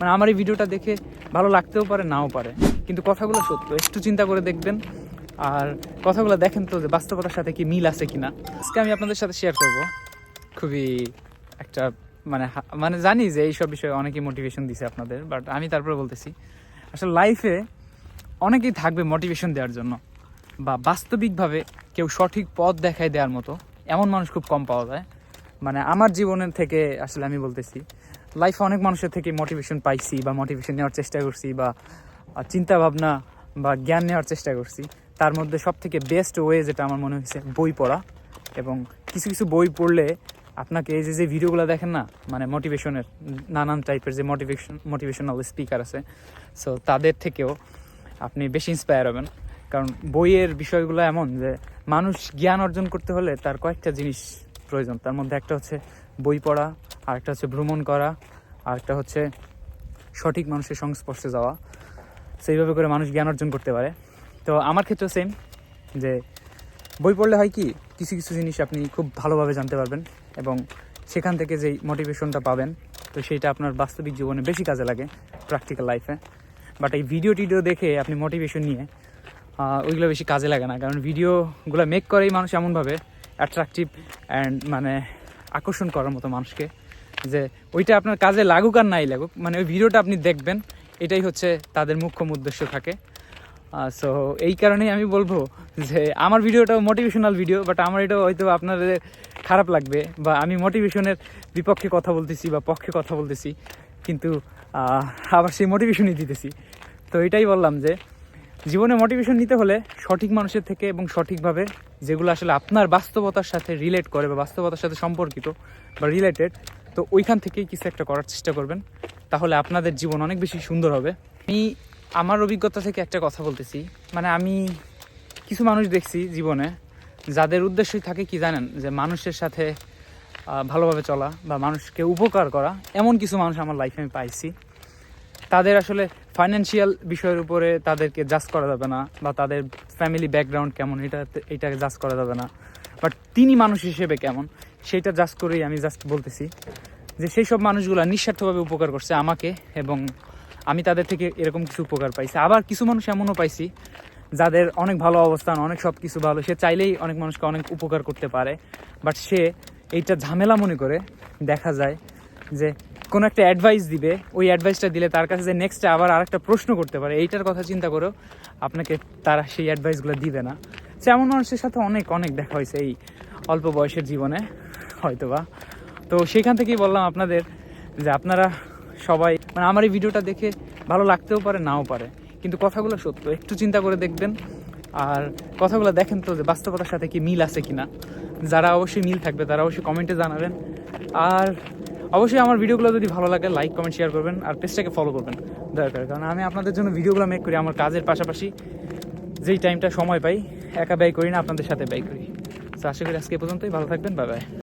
মানে আমার এই ভিডিওটা দেখে ভালো লাগতেও পারে, নাও পারে, কিন্তু কথাগুলো সত্য। একটু চিন্তা করে দেখবেন আর কথাগুলো দেখেন তো যে বাস্তবতার সাথে কি মিল আছে কিনা। আজকে আমি আপনাদের সাথে শেয়ার করব খুবই একটা মানে জানি যে এইসব বিষয়ে অনেকেই মোটিভেশন দিছে আপনাদের, বাট আমি তারপরে বলতেছি আসলে লাইফে অনেকেই থাকবে মোটিভেশন দেওয়ার জন্য, বা বাস্তবিকভাবে কেউ সঠিক পথ দেখায় দেওয়ার মতো এমন মানুষ খুব কম পাওয়া যায়। মানে আমার জীবনের থেকে আসলে আমি বলতেছি, লাইফে অনেক মানুষের থেকে মোটিভেশন পাইছি বা মোটিভেশন নেওয়ার চেষ্টা করছি বা চিন্তা ভাবনা বা জ্ঞান নেওয়ার চেষ্টা করছি। তার মধ্যে সব থেকে বেস্ট ওয়ে যেটা আমার মনে হয়েছে বই পড়া। এবং কিছু কিছু বই পড়লে আপনাকে এই যে ভিডিওগুলো দেখেন না, মানে মোটিভেশনের নানান টাইপের যে মোটিভেশনাল স্পিকার আছে, সো তাদের থেকেও আপনি বেশি ইন্সপায়ার হবেন। কারণ বইয়ের বিষয়গুলো এমন যে মানুষ জ্ঞান অর্জন করতে হলে তার কয়েকটা জিনিস প্রয়োজন। তার মধ্যে একটা হচ্ছে বই পড়া, আর একটা হচ্ছে ভ্রমণ করা, আর একটা হচ্ছে সঠিক মানুষের সংস্পর্শে যাওয়া। সেইভাবে করে মানুষ জ্ঞান অর্জন করতে পারে। তো আমার ক্ষেত্রে সেম, যে বই পড়লে হয় কি কিছু কিছু জিনিস আপনি খুব ভালোভাবে জানতে পারবেন এবং সেখান থেকে যেই মোটিভেশনটা পাবেন তো সেইটা আপনার বাস্তবিক জীবনে বেশি কাজে লাগে, প্র্যাকটিক্যাল লাইফে। বাট এই ভিডিও দেখে আপনি মোটিভেশন নিয়ে ওইগুলো বেশি কাজে লাগে না। কারণ ভিডিওগুলো মেক করেই মানুষ এমনভাবে অ্যাট্রাকটিভ অ্যান্ড মানে আকর্ষণ করার মতো মানুষকে, যে ওইটা আপনার কাজে লাগুক আর নাই লাগুক, মানে ওই ভিডিওটা আপনি দেখবেন, এটাই হচ্ছে তাদের মুখ্য উদ্দেশ্য থাকে। সো এই কারণেই আমি বলবো যে আমার ভিডিওটাও মোটিভেশনাল ভিডিও, বাট আমার এটাও হয়তো আপনাদের খারাপ লাগবে, বা আমি মোটিভেশনের বিপক্ষে কথা বলতেছি বা পক্ষে কথা বলতেছি, কিন্তু আবার সেই মোটিভেশনই দিতেছি। তো এটাই বললাম যে জীবনে মোটিভেশন নিতে হলে সঠিক মানুষের থেকে এবং সঠিকভাবে, যেগুলো আসলে আপনার বাস্তবতার সাথে রিলেট করে বা বাস্তবতার সাথে সম্পর্কিত বা রিলেটেড, তো ওইখান থেকেই কিছু একটা করার চেষ্টা করবেন। তাহলে আপনাদের জীবন অনেক বেশি সুন্দর হবে। আমি আমার অভিজ্ঞতা থেকে একটা কথা বলতেছি, মানে আমি কিছু মানুষ দেখছি জীবনে যাদের উদ্দেশ্যই থাকে কি জানেন, যে মানুষের সাথে ভালোভাবে চলা বা মানুষকে উপকার করা। এমন কিছু মানুষ আমার লাইফে আমি পাইছি। তাদের আসলে ফাইন্যান্সিয়াল বিষয়ের উপরে তাদেরকে জাজ করা যাবে না, বা তাদের ফ্যামিলি ব্যাকগ্রাউন্ড কেমন এটাকে জাজ করা যাবে না, বাট তিনি মানুষ হিসেবে কেমন সেইটা জাজ করেই আমি জাস্ট বলতেছি যে সেই সব মানুষগুলো নিঃস্বার্থভাবে উপকার করছে আমাকে, এবং আমি তাদের থেকে এরকম কিছু উপকার পাইছি। আবার কিছু মানুষ এমনও পাইছি যাদের অনেক ভালো অবস্থান, অনেক সব কিছু ভালো, সে চাইলেই অনেক মানুষকে অনেক উপকার করতে পারে, বাট সে এইটা ঝামেলা মনে করে দেখা যায় যে কোনো একটা অ্যাডভাইস দিবে, ওই অ্যাডভাইসটা দিলে তার কাছে যে নেক্সটে আবার আরেকটা প্রশ্ন করতে পারে, এইটার কথা চিন্তা করেও আপনাকে তারা সেই অ্যাডভাইসগুলো দিবে না। এমন মানুষের সাথে অনেক অনেক দেখা হয়েছে এই অল্প বয়সের জীবনে হয়তোবা। তো সেখান থেকেই বললাম আপনাদের যে আপনারা সবাই, মানে আমার এই ভিডিওটা দেখে ভালো লাগতেও পারে, নাও পারে, কিন্তু কথাগুলো সত্য। একটু চিন্তা করে দেখবেন আর কথাগুলো দেখেন তো যে বাস্তবতার সাথে কি মিল আছে কিনা। যারা অবশ্যই মিল থাকবে তারা অবশ্যই কমেন্টে জানাবেন। আর অবশ্যই আমার ভিডিওগুলো যদি ভালো লাগে লাইক কমেন্ট শেয়ার করবেন, আর পেজটাকে ফলো করবেন দরকার। কারণ আমি আপনাদের জন্য ভিডিওগুলো মেক করি আমার কাজের পাশাপাশি, যেই টাইমটা সময় পাই একা ব্যয় করি না, আপনাদের সাথে ব্যয় করি। তো আশা করি আজকে পর্যন্তই, ভালো থাকবেন, বাই বাই।